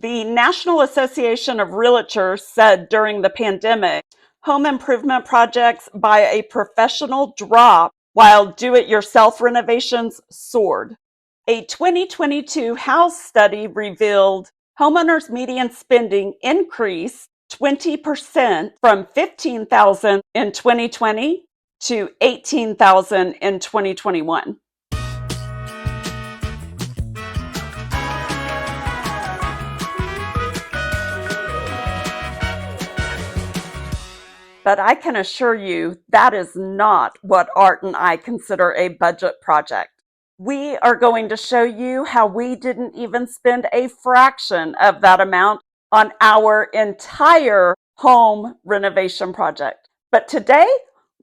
The National Association of Realtors said during the pandemic, home improvement projects by a professional dropped while do-it-yourself renovations soared. A 2022 house study revealed homeowners' median spending increased 20% from $15,000 in 2020 to $18,000 in 2021. But I can assure you that is not what Art and I consider a budget project. We are going to show you how we didn't even spend a fraction of that amount on our entire home renovation project. But today,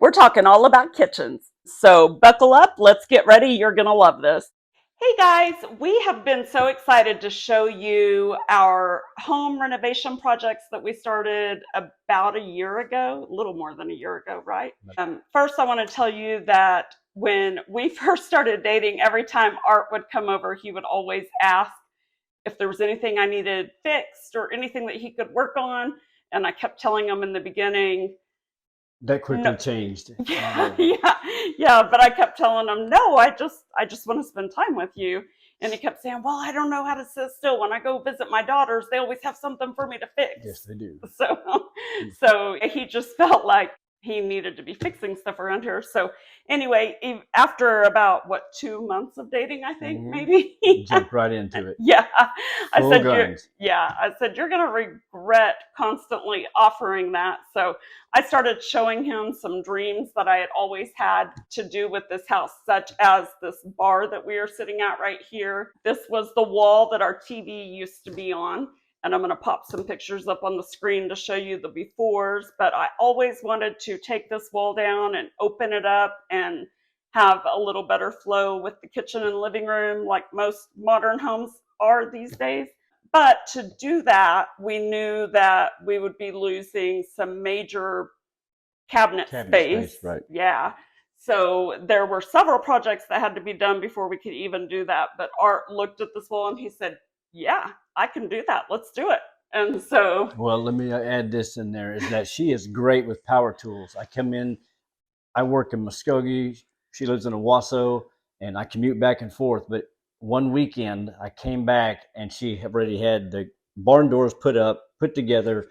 we're talking all about kitchens. So buckle up, let's get ready. You're going to love this. Hey guys, we have been so excited to show you our home renovation projects that we started about a year ago, a little more than a year ago, right? First, I want to tell you that when we first started dating, every time Art would come over, he would always ask if there was anything I needed fixed or anything that he could work on. And I kept telling him in the beginning, that quickly changed. Yeah, but I kept telling him, no, I just want to spend time with you. And he kept saying, well, I don't know how to sit still. When I go visit my daughters, they always have something for me to fix. Yes, they do. So he just felt like he needed to be fixing stuff around here. So anyway, after about 2 months of dating, I think maybe jumped right into it. Yeah, I said, you're going to regret constantly offering that. So I started showing him some dreams that I had always had to do with this house, such as this bar that we are sitting at right here. This was the wall that our TV used to be on. And I'm going to pop some pictures up on the screen to show you the befores. But I always wanted to take this wall down and open it up and have a little better flow with the kitchen and living room like most modern homes are these days. But to do that, we knew that we would be losing some major cabinet space. Right. Yeah. So there were several projects that had to be done before we could even do that. But Art looked at this wall and he said, yeah, I can do that. Let's do it. And so, well, let me add this in there, is that she is great with power tools. I come in, I work in Muskogee. She lives in Owasso, and I commute back and forth. But one weekend I came back and she already had the barn doors put together.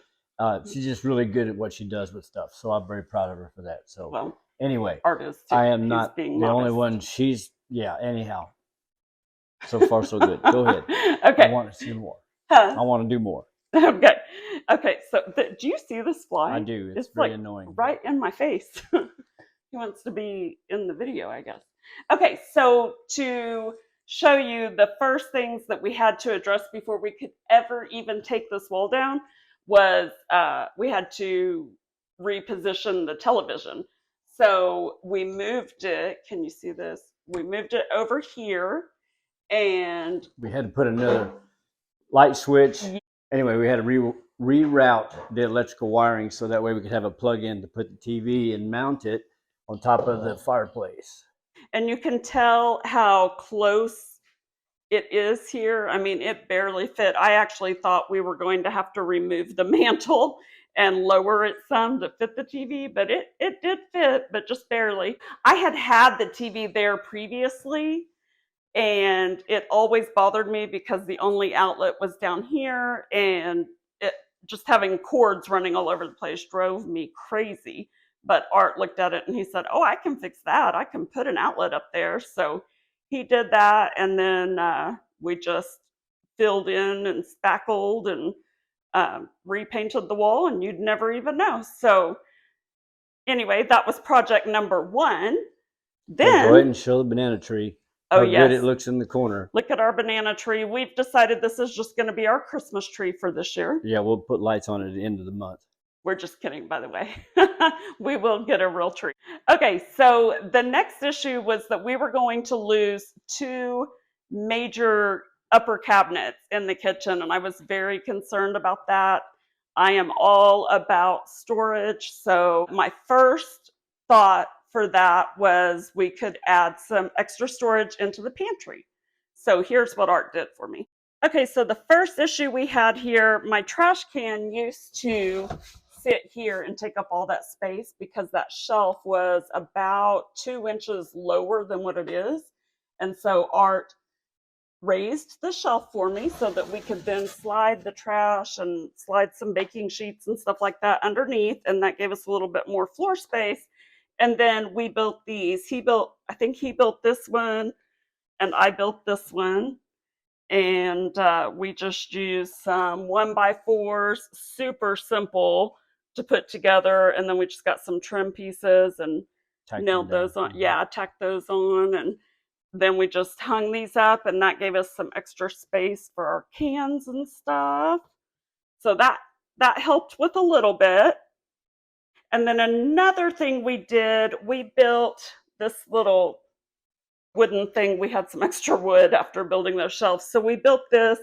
She's just really good at what she does with stuff. So I'm very proud of her for that. So well, anyway, artist I am not the only one. Anyhow. So far, so good. Go ahead. Okay. I want to see more. I want to do more. Okay. So do you see this fly? I do. It's very annoying. Right in my face. He wants to be in the video, I guess. Okay. So to show you the first things that we had to address before we could ever even take this wall down was we had to reposition the television. So we moved it. Can you see this? We moved it over here. And we had to put another light switch. Anyway, we had to reroute the electrical wiring so that way we could have a plug-in to put the TV and mount it on top of the fireplace. And you can tell how close it is here. I mean, it barely fit. I actually thought we were going to have to remove the mantle and lower it some to fit the TV, but it did fit, but just barely. I had the TV there previously, and it always bothered me because the only outlet was down here, and it just having cords running all over the place drove me crazy. But Art looked at it and he said, oh, I can fix that. I can put an outlet up there. So he did that, and then we just filled in and spackled and repainted the wall, and you'd never even know. So anyway, that was project number one. Then go ahead and show the banana tree. Oh, how good it looks in the corner. Look at our banana tree. We've decided this is just going to be our Christmas tree for this year. Yeah, we'll put lights on it at the end of the month. We're just kidding, by the way. We will get a real tree. Okay, so the next issue was that we were going to lose two major upper cabinets in the kitchen, and I was very concerned about that. I am all about storage, so my first thought for that was we could add some extra storage into the pantry. So here's what Art did for me. Okay, so the first issue we had here, my trash can used to sit here and take up all that space because that shelf was about 2 inches lower than what it is. And so Art raised the shelf for me so that we could then slide the trash and slide some baking sheets and stuff like that underneath. And that gave us a little bit more floor space. And then we built these. I think he built this one, and I built this one. And we just used some 1x4s, super simple to put together. And then we just got some trim pieces and Tack them nailed down. those on. Yeah, tacked those on. And then we just hung these up, and that gave us some extra space for our cans and stuff. So that helped with a little bit. And then another thing we did, we built this little wooden thing. We had some extra wood after building those shelves. So we built this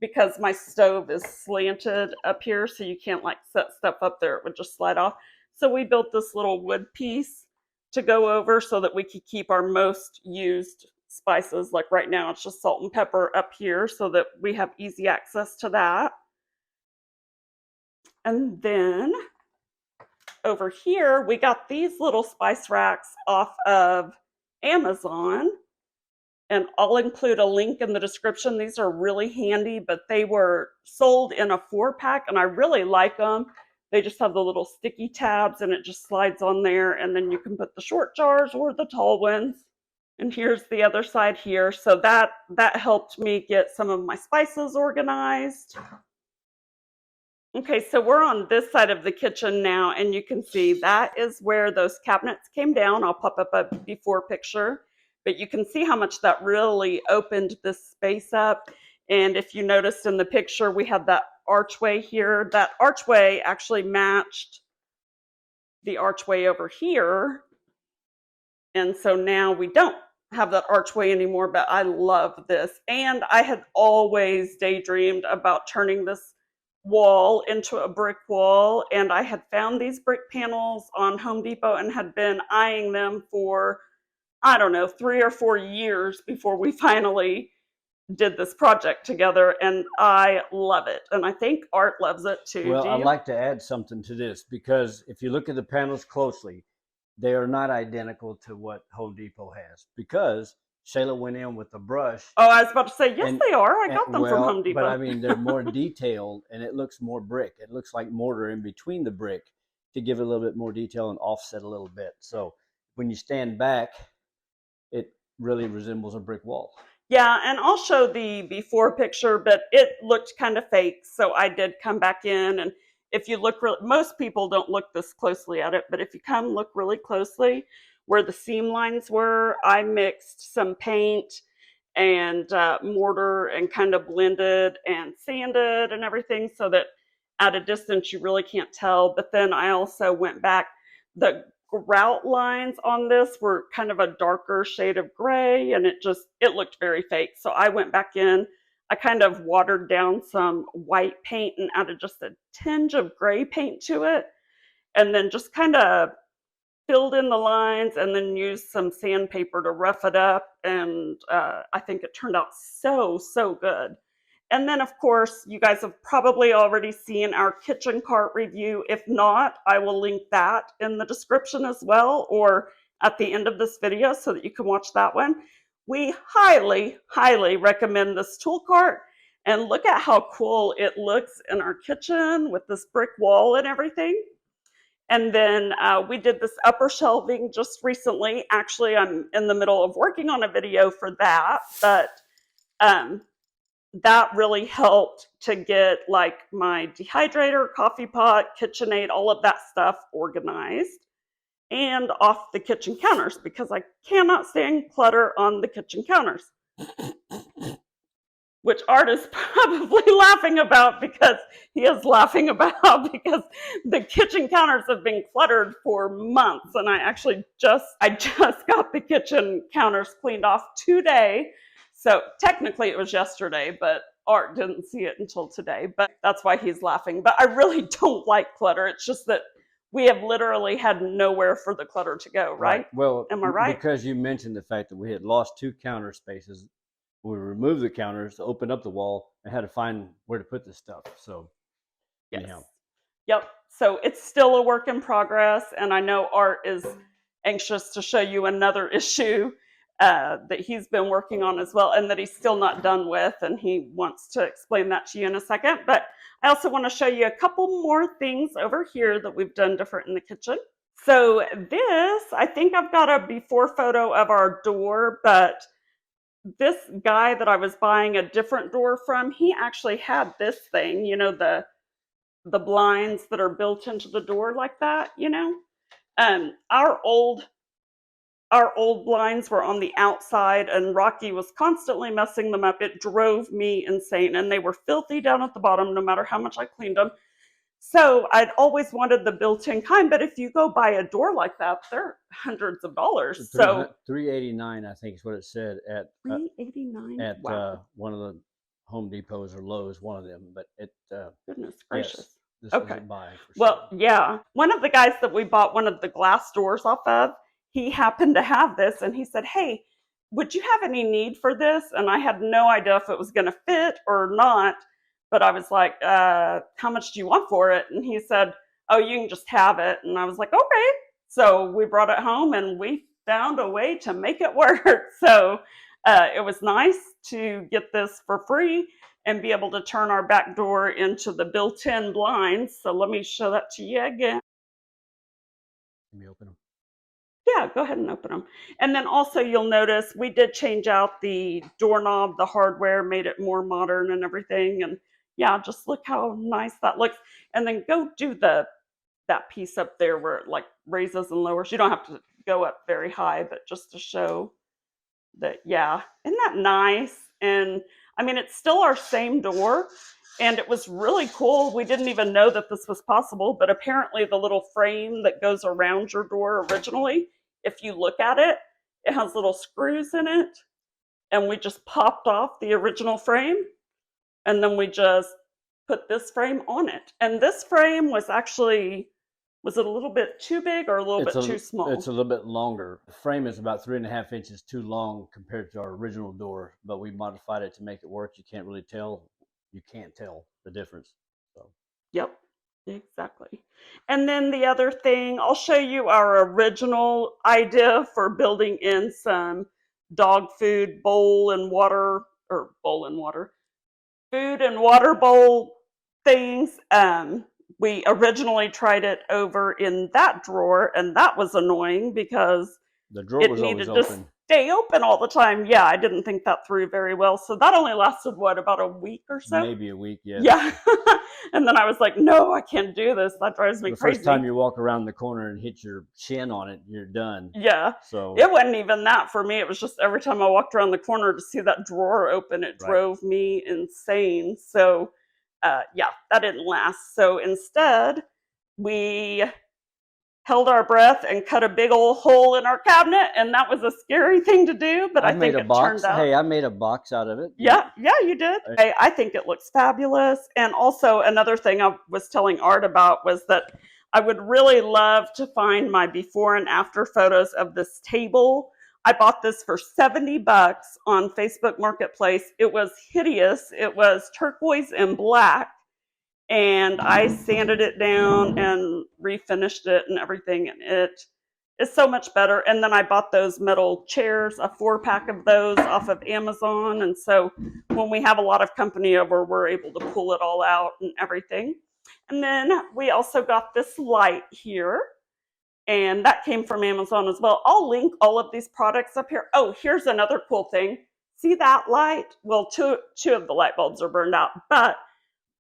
because my stove is slanted up here, so you can't like set stuff up there. It would just slide off. So we built this little wood piece to go over so that we could keep our most used spices. Like right now, it's just salt and pepper up here so that we have easy access to that. And then over here, we got these little spice racks off of Amazon. And I'll include a link in the description. These are really handy, but they were sold in a 4-pack, and I really like them. They just have the little sticky tabs, and it just slides on there, and then you can put the short jars or the tall ones. And here's the other side here. So that helped me get some of my spices organized. Okay, so we're on this side of the kitchen now, and you can see that is where those cabinets came down. I'll pop up a before picture, but you can see how much that really opened this space up. And if you noticed in the picture, we had that archway here. That archway actually matched the archway over here. And so now we don't have that archway anymore, but I love this. And I had always daydreamed about turning this wall into a brick wall, and I had found these brick panels on Home Depot and had been eyeing them for, I don't know, 3 or 4 years before we finally did this project together, and I love it. And I think Art loves it too. Well, Do I'd you? like to add something to this because if you look at the panels closely, they are not identical to what Home Depot has because Shayla went in with a brush. Oh, I was about to say, yes, and, they are. I and got them from Home but I Depot. mean, they're more detailed and it looks more brick. It looks like mortar in between the brick to give it a little bit more detail and offset a little bit. So when you stand back, it really resembles a brick wall. Yeah, and I'll show the before picture, but it looked kind of fake. So I did come back in, and if you look, most people don't look this closely at it, but if you come look really closely where the seam lines were, I mixed some paint and mortar and kind of blended and sanded and everything so that at a distance you really can't tell. But then I also went back. The grout lines on this were kind of a darker shade of gray, and it looked very fake. So I went back in. I kind of watered down some white paint and added just a tinge of gray paint to it, and then just kind of filled in the lines and then used some sandpaper to rough it up. And I think it turned out so good. And then, of course, you guys have probably already seen our kitchen cart review. If not, I will link that in the description as well, or at the end of this video so that you can watch that one. We highly recommend this tool cart. And look at how cool it looks in our kitchen with this brick wall and everything. And then we did this upper shelving just recently. Actually, I'm in the middle of working on a video for that, but that really helped to get like my dehydrator, coffee pot, KitchenAid, all of that stuff organized and off the kitchen counters because I cannot stand clutter on the kitchen counters. Which Art is probably laughing about because the kitchen counters have been cluttered for months, and I just got the kitchen counters cleaned off today. So technically it was yesterday, but Art didn't see it until today. But that's why he's laughing. But I really don't like clutter. It's just that we have literally had nowhere for the clutter to go, right? Well, Am I right? because you mentioned the fact that we had lost 2 counter spaces we removed the counters to open up the wall and had to find where to put this stuff. So Yes. anyhow. Yep. So it's still a work in progress, and I know Art is anxious to show you another issue that he's been working on as well, and that he's still not done with, and he wants to explain that to you in a second. But I also want to show you a couple more things over here that we've done different in the kitchen. So this, I think I've got a before photo of our door, but this guy that I was buying a different door from, he actually had this thing, you know, the blinds that are built into the door like that, you know. Our old blinds were on the outside, and Rocky was constantly messing them up. It drove me insane, and they were filthy down at the bottom no matter how much I cleaned them. So I'd always wanted the built-in kind, but if you go buy a door like that, they're hundreds of dollars. So $389, I think is what it said at $389 at wow. one of the Home Depots or Lowe's, one of them. But it Goodness gracious. yes, this Okay. was a buy for Well, sure. yeah. One of the guys that we bought one of the glass doors off of, he happened to have this, and he said, "Hey, would you have any need for this?" And I had no idea if it was going to fit or not, but I was like, how much do you want for it? And he said, "Oh, you can just have it." And I was like, okay. So we brought it home, and we found a way to make it work. So it was nice to get this for free and be able to turn our back door into the built-in blinds. So let me show that to you again. Let me open them. Yeah, go ahead and open them. And then also you'll notice we did change out the doorknob, the hardware, made it more modern and everything. And yeah, just look how nice that looks. And then go do that piece up there where it like raises and lowers. You don't have to go up very high, but just to show that, yeah, isn't that nice? And I mean, it's still our same door, and it was really cool. We didn't even know that this was possible, but apparently the little frame that goes around your door originally, if you look at it, it has little screws in it, and we just popped off the original frame, and then we just put this frame on it. And this frame was actually, was it a little bit too big or a little bit too small? It's a little bit longer. The frame is about 3.5 inches too long compared to our original door, but we modified it to make it work. You can't really tell. You can't tell the difference. So. Yep, exactly. And then the other thing, I'll show you our original idea for building in some dog food bowl and water, or bowl and water, food and water bowl things. We originally tried it over in that drawer, and that was annoying because the drawer it was needed always to open. stay open all the time. Yeah, I didn't think that through very well. So that only lasted, what, about a week or so? Maybe a week, yes. Yeah. And then I was like, no, I can't do this. That drives me crazy. The first time you walk around the corner and hit your chin on it, you're done. Yeah. So it wasn't even that for me. It was just every time I walked around the corner to see that drawer open, it drove me insane. So yeah, that didn't last. So instead, we held our breath and cut a big old hole in our cabinet, and that was a scary thing to do, but I think it turned out. Hey, I made a box out of it. Yeah, you did. I think it looks fabulous. And also another thing I was telling Art about was that I would really love to find my before and after photos of this table. I bought this for $70 on Facebook Marketplace. It was hideous. It was turquoise and black, and I sanded it down and refinished it and everything, and it is so much better. And then I bought those metal chairs, a 4-pack of those off of Amazon, and so when we have a lot of company over, we're able to pull it all out and everything. And then we also got this light here, and that came from Amazon as well. I'll link all of these products up here. Oh, here's another cool thing. See that light? Well, two of the light bulbs are burned out, but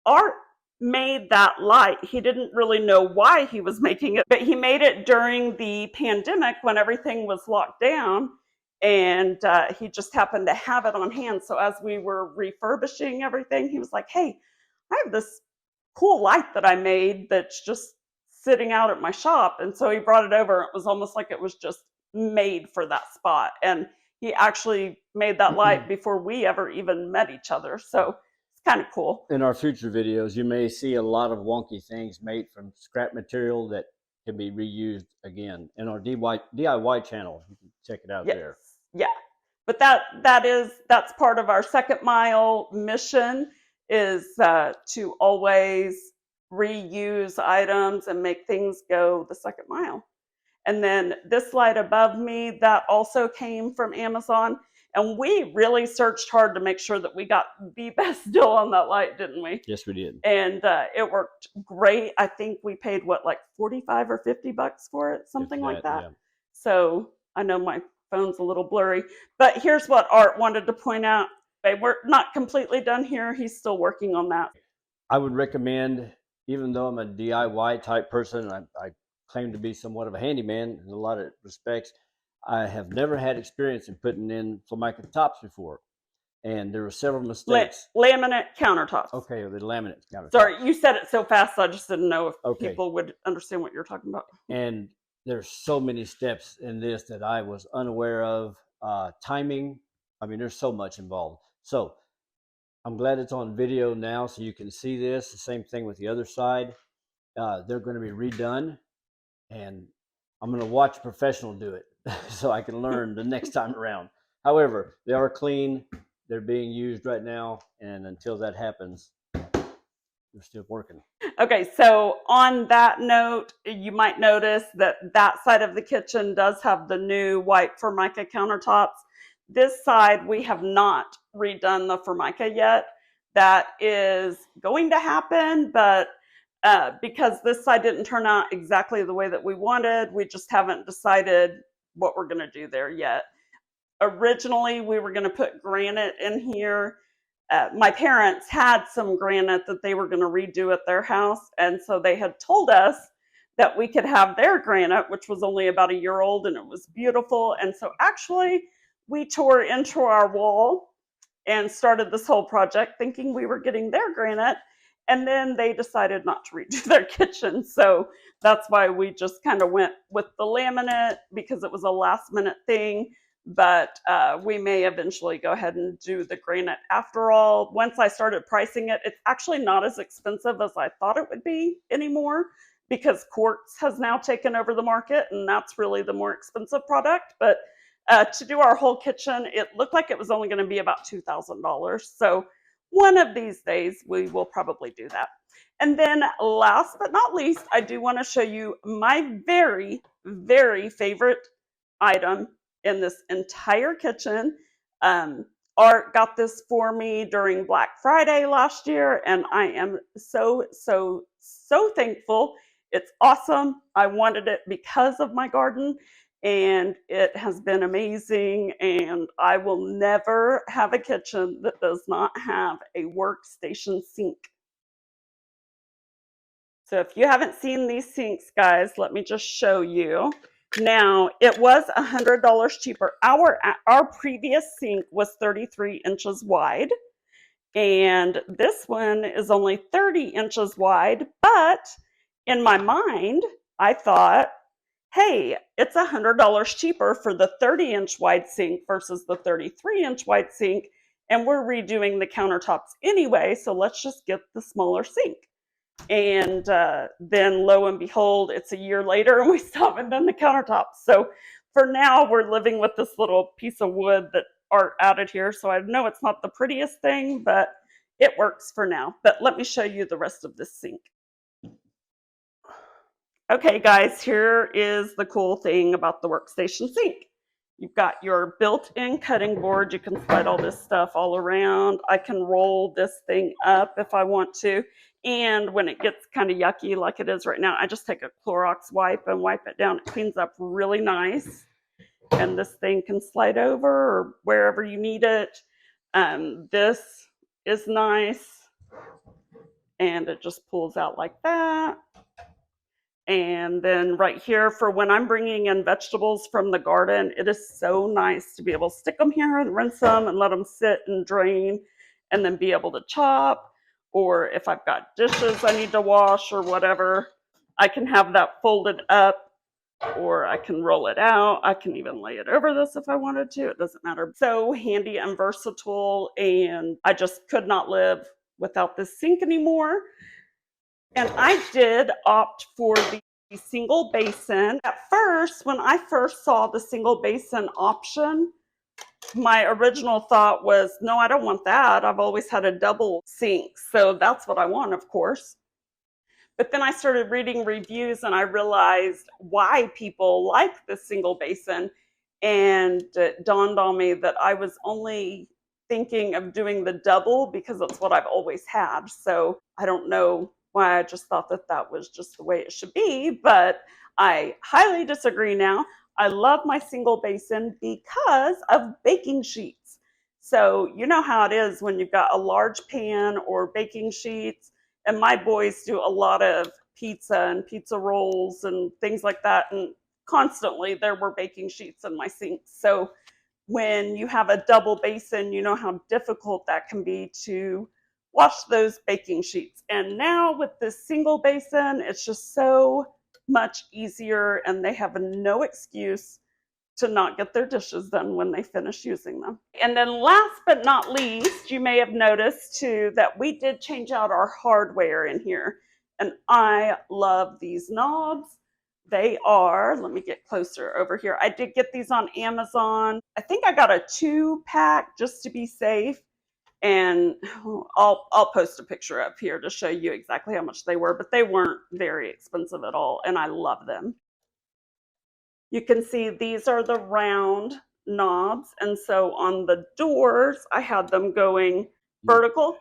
Art made that light. He didn't really know why he was making it, but he made it during the pandemic when everything was locked down, and he just happened to have it on hand. So as we were refurbishing everything, he was like, hey, I have this cool light that I made that's just sitting out at my shop. And so he brought it over. It was almost like it was just made for that spot. And he actually made that light before we ever even met each other. So kind of cool. In our future videos, you may see a lot of wonky things made from scrap material that can be reused again in our DIY channel. You can check it out there. Yeah, but that's part of our second mile mission is to always reuse items and make things go the second mile. And then this light above me, that also came from Amazon. And we really searched hard to make sure that we got the best deal on that light, didn't we? Yes, we did. And it worked great. I think we paid what, like 45 or 50 bucks for it, something like that. Yeah. So I know my phone's a little blurry, but here's what Art wanted to point out. We're not completely done here. He's still working on that. I would recommend, even though I'm a DIY type person, I claim to be somewhat of a handyman in a lot of respects, I have never had experience in putting in Formica tops before. And there were several mistakes. Laminate countertops. Okay, the laminate countertops. Sorry, you said it so fast, I just didn't know if Okay. people would understand what you're talking about. And there's so many steps in this that I was unaware of. Timing, I mean, there's so much involved. So I'm glad it's on video now so you can see this. The same thing with the other side. They're going to be redone, and I'm going to watch a professional do it so I can learn the next time around. However, they are clean. They're being used right now, and until that happens, they're still working. Okay, so on that note, you might notice that that side of the kitchen does have the new white Formica countertops. This side, we have not redone the Formica yet. That is going to happen, but because this side didn't turn out exactly the way that we wanted, we just haven't decided what we're going to do there yet. Originally, we were going to put granite in here. My parents had some granite that they were going to redo at their house, and so they had told us that we could have their granite, which was only about a year old, and it was beautiful. And so actually, we tore into our wall and started this whole project thinking we were getting their granite, and then they decided not to redo their kitchen. So that's why we just kind of went with the laminate, because it was a last minute thing. But we may eventually go ahead and do the granite after all. Once I started pricing it, it's actually not as expensive as I thought it would be anymore, because quartz has now taken over the market, and that's really the more expensive product. But to do our whole kitchen, it looked like it was only going to be about $2,000. So one of these days, we will probably do that. And then last but not least, I do want to show you my very, very favorite item in this entire kitchen. Art got this for me during Black Friday last year, and I am so thankful. It's awesome. I wanted it because of my garden, and it has been amazing, and I will never have a kitchen that does not have a workstation sink. So if you haven't seen these sinks, guys, let me just show you. Now, it was $100 cheaper. Our previous sink was 33 inches wide, and this one is only 30 inches wide. But in my mind, I thought, hey, it's $100 cheaper for the 30-inch wide sink versus the 33-inch wide sink, and we're redoing the countertops anyway, so let's just get the smaller sink. And then lo and behold, it's a year later and we still haven't done the countertops. So for now, we're living with this little piece of wood that Art added here. So I know it's not the prettiest thing, but it works for now. But let me show you the rest of this sink. Okay, guys, here is the cool thing about the workstation sink. You've got your built-in cutting board. You can slide all this stuff all around. I can roll this thing up if I want to. And when it gets kind of yucky like it is right now, I just take a Clorox wipe and wipe it down. It cleans up really nice. And this thing can slide over or wherever you need it. This is nice. And it just pulls out like that. And then right here for when I'm bringing in vegetables from the garden, it is so nice to be able to stick them here and rinse them and let them sit and drain and then be able to chop. Or if I've got dishes I need to wash or whatever, I can have that folded up, or I can roll it out. I can even lay it over this if I wanted to. It doesn't matter. So handy and versatile, and I just could not live without this sink anymore. And I did opt for the single basin. At first, when I first saw the single basin option, my original thought was, no, I don't want that. I've always had a double sink, so that's what I want, of course. But then I started reading reviews and I realized why people like the single basin. And it dawned on me that I was only thinking of doing the double because that's what I've always had. So I don't know why I just thought that that was just the way it should be, but I highly disagree now. I love my single basin because of baking sheets. So you know how it is when you've got a large pan or baking sheets, and my boys do a lot of pizza and pizza rolls and things like that, and constantly there were baking sheets in my sink. So when you have a double basin, you know how difficult that can be to wash those baking sheets. And now with this single basin, it's just so much easier, and they have no excuse to not get their dishes done when they finish using them. And then last but not least, you may have noticed too that we did change out our hardware in here. And I love these knobs. They are, let me get closer over here. I did get these on Amazon. I think I got a 2-pack just to be safe. And I'll post a picture up here to show you exactly how much they were, but they weren't very expensive at all, and I love them. You can see these are the round knobs, and so on the doors, I had them going vertical.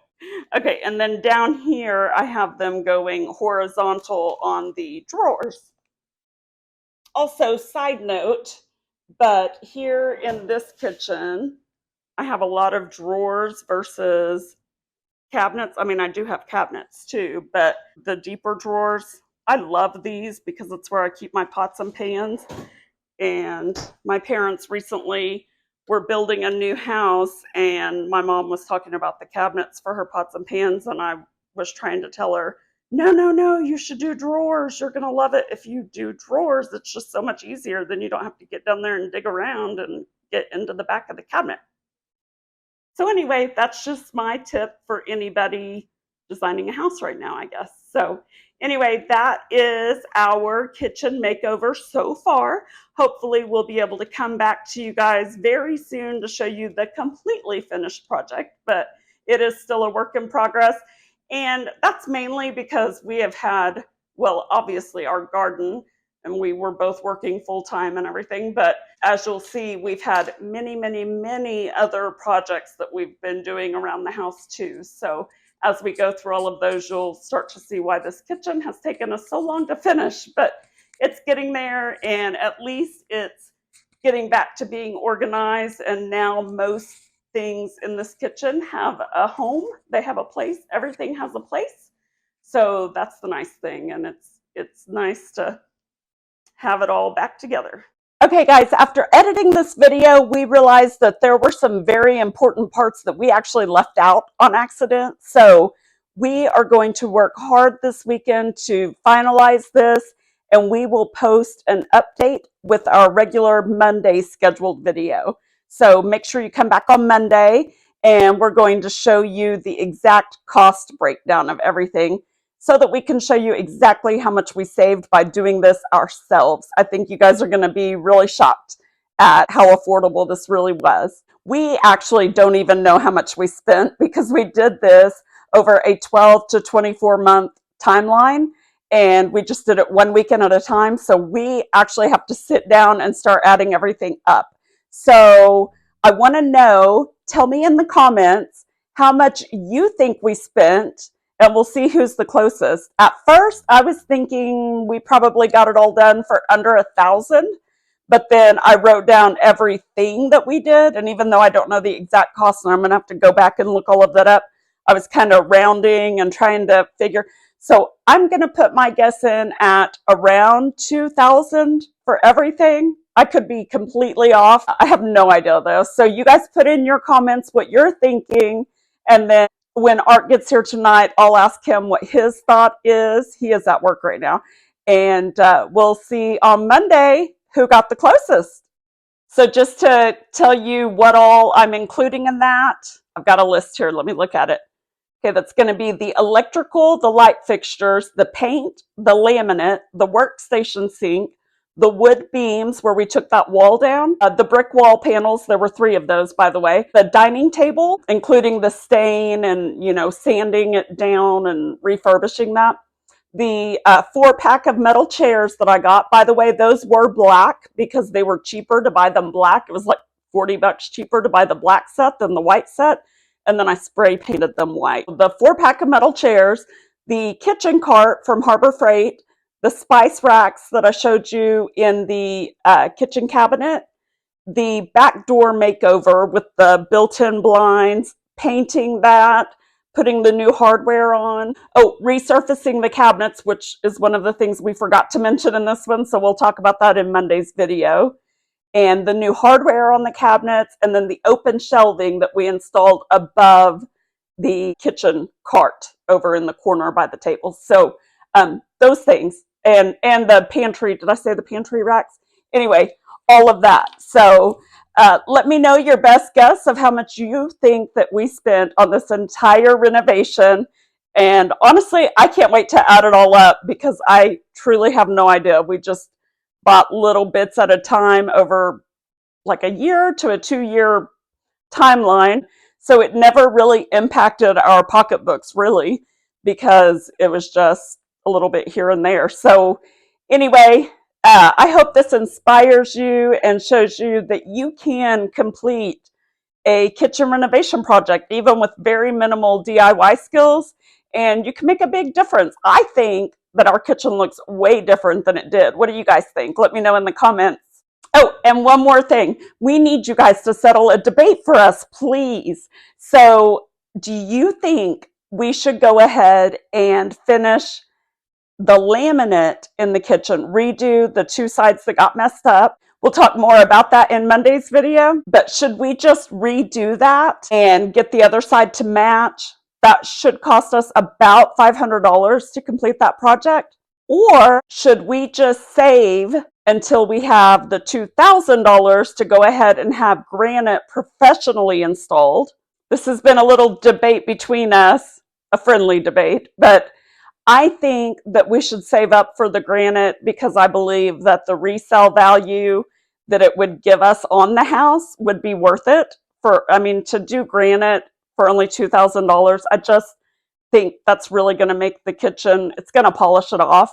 Okay, and then down here, I have them going horizontal on the drawers. Also, side note, but here in this kitchen, I have a lot of drawers versus cabinets. I mean, I do have cabinets too, but the deeper drawers, I love these because it's where I keep my pots and pans. And my parents recently were building a new house, and my mom was talking about the cabinets for her pots and pans, and I was trying to tell her, no, no, no, you should do drawers. You're going to love it if you do drawers. It's just so much easier. Then you don't have to get down there and dig around and get into the back of the cabinet. So anyway, that's just my tip for anybody designing a house right now, I guess. So anyway, that is our kitchen makeover so far. Hopefully we'll be able to come back to you guys very soon to show you the completely finished project, but it is still a work in progress. And that's mainly because we have had, well, obviously our garden, and we were both working full time and everything, but as you'll see, we've had many, many, many other projects that we've been doing around the house too. So as we go through all of those, you'll start to see why this kitchen has taken us so long to finish, but it's getting there, and at least it's getting back to being organized. And now most things in this kitchen have a home. They have a place. Everything has a place. So that's the nice thing, and it's nice to have it all back together. Okay, guys, after editing this video, we realized that there were some very important parts that we actually left out on accident. So we are going to work hard this weekend to finalize this, and we will post an update with our regular Monday scheduled video. So make sure you come back on Monday, and we're going to show you the exact cost breakdown of everything, so that we can show you exactly how much we saved by doing this ourselves. I think you guys are going to be really shocked at how affordable this really was. We actually don't even know how much we spent because we did this over a 12 to 24 month timeline, and we just did it one weekend at a time. So we actually have to sit down and start adding everything up. So I want to know, tell me in the comments how much you think we spent, and we'll see who's the closest. At first, I was thinking we probably got it all done for under $1,000, but then I wrote down everything that we did, and even though I don't know the exact cost, and I'm gonna have to go back and look all of that up, I was kind of rounding and trying to figure. So I'm gonna put my guess in at around 2,000 for everything. I could be completely off. I have no idea though. So you guys put in your comments what you're thinking, and then when Art gets here tonight, I'll ask him what his thought is. He is at work right now. And we'll see on Monday who got the closest. So just to tell you what all I'm including in that, I've got a list here. Let me look at it. Okay, that's going to be the electrical, the light fixtures, the paint, the laminate, the workstation sink, the wood beams where we took that wall down, the brick wall panels, there were 3 of those, by the way, the dining table, including the stain and, sanding it down and refurbishing that. The 4-pack of metal chairs that I got, by the way, those were black because they were cheaper to buy them black. It was like $40 cheaper to buy the black set than the white set. And then I spray painted them white. The 4-pack of metal chairs, the kitchen cart from Harbor Freight, the spice racks that I showed you in the kitchen cabinet, the back door makeover with the built-in blinds, painting that, putting the new hardware on. Oh, resurfacing the cabinets, which is one of the things we forgot to mention in this one, so we'll talk about that in Monday's video. And the new hardware on the cabinets, and then the open shelving that we installed above the kitchen cart over in the corner by the table. So those things, and the pantry, did I say the pantry racks? Anyway, all of that. So let me know your best guess of how much you think that we spent on this entire renovation. And honestly, I can't wait to add it all up because I truly have no idea. We just bought little bits at a time over like a year to a 2-year timeline. So it never really impacted our pocketbooks, really, because it was just a little bit here and there. So anyway, I hope this inspires you and shows you that you can complete a kitchen renovation project, even with very minimal DIY skills, and you can make a big difference. I think that our kitchen looks way different than it did. What do you guys think? Let me know in the comments. Oh, and one more thing. We need you guys to settle a debate for us, please. So do you think we should go ahead and finish the laminate in the kitchen, redo the 2 sides that got messed up? We'll talk more about that in Monday's video, but should we just redo that and get the other side to match? That should cost us about $500 to complete that project. Or should we just save until we have the $2,000 to go ahead and have granite professionally installed? This has been a little debate between us, a friendly debate, but I think that we should save up for the granite because I believe that the resale value that it would give us on the house would be worth it. To do granite for only $2,000, I just think that's really going to make the kitchen, it's going to polish it off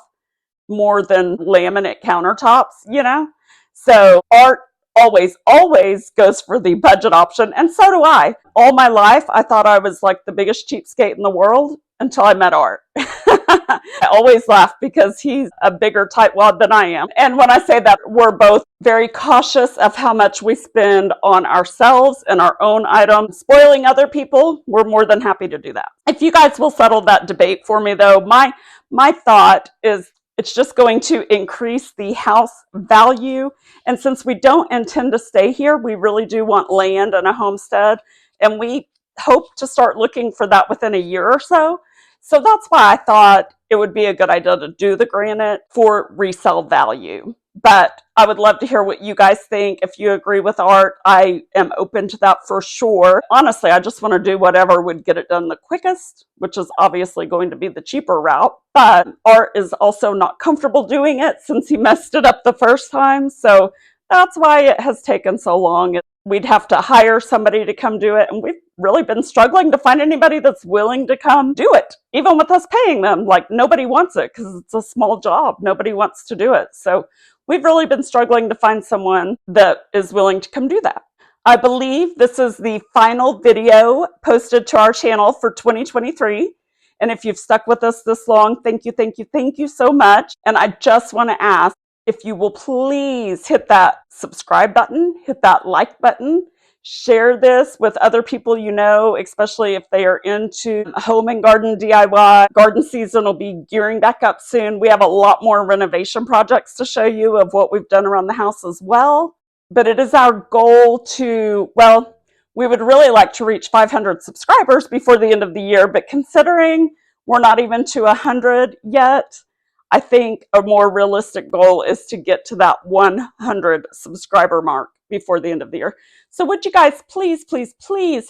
more than laminate countertops. So art always goes for the budget option, and so do I. All my life, I thought I was like the biggest cheapskate in the world until I met Art. I always laugh because he's a bigger tightwad than I am. And when I say that, we're both very cautious of how much we spend on ourselves and our own items. Spoiling other people, we're more than happy to do that. If you guys will settle that debate for me, though, my thought is it's just going to increase the house value. And since we don't intend to stay here, we really do want land and a homestead. And we hope to start looking for that within a year or so. So that's why I thought it would be a good idea to do the granite for resale value. But I would love to hear what you guys think. If you agree with Art, I am open to that for sure. Honestly, I just want to do whatever would get it done the quickest, which is obviously going to be the cheaper route. But Art is also not comfortable doing it since he messed it up the first time. So that's why it has taken so long. We'd have to hire somebody to come do it. And we've really been struggling to find anybody that's willing to come do it, even with us paying them. Like, nobody wants it because it's a small job. Nobody wants to do it. So we've really been struggling to find someone that is willing to come do that. I believe this is the final video posted to our channel for 2023. And if you've stuck with us this long, thank you so much. And I just want to ask, if you will please hit that subscribe button, hit that like button, share this with other people you know, especially if they are into home and garden DIY. Garden season will be gearing back up soon. We have a lot more renovation projects to show you of what we've done around the house as well. But it is our goal to, well, we would really like to reach 500 subscribers before the end of the year, but considering we're not even to 100 yet, I think a more realistic goal is to get to that 100 subscriber mark before the end of the year. So would you guys please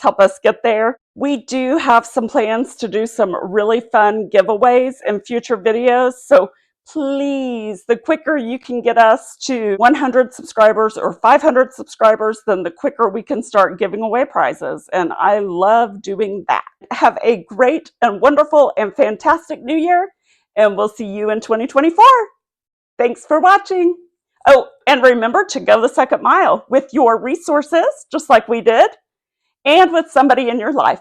help us get there? We do have some plans to do some really fun giveaways in future videos. So Please, the quicker you can get us to 100 subscribers or 500 subscribers, then the quicker we can start giving away prizes. And I love doing that. Have a great and wonderful and fantastic new year, and we'll see you in 2024. Thanks for watching. Oh, and remember to go the second mile with your resources, just like we did, and with somebody in your life.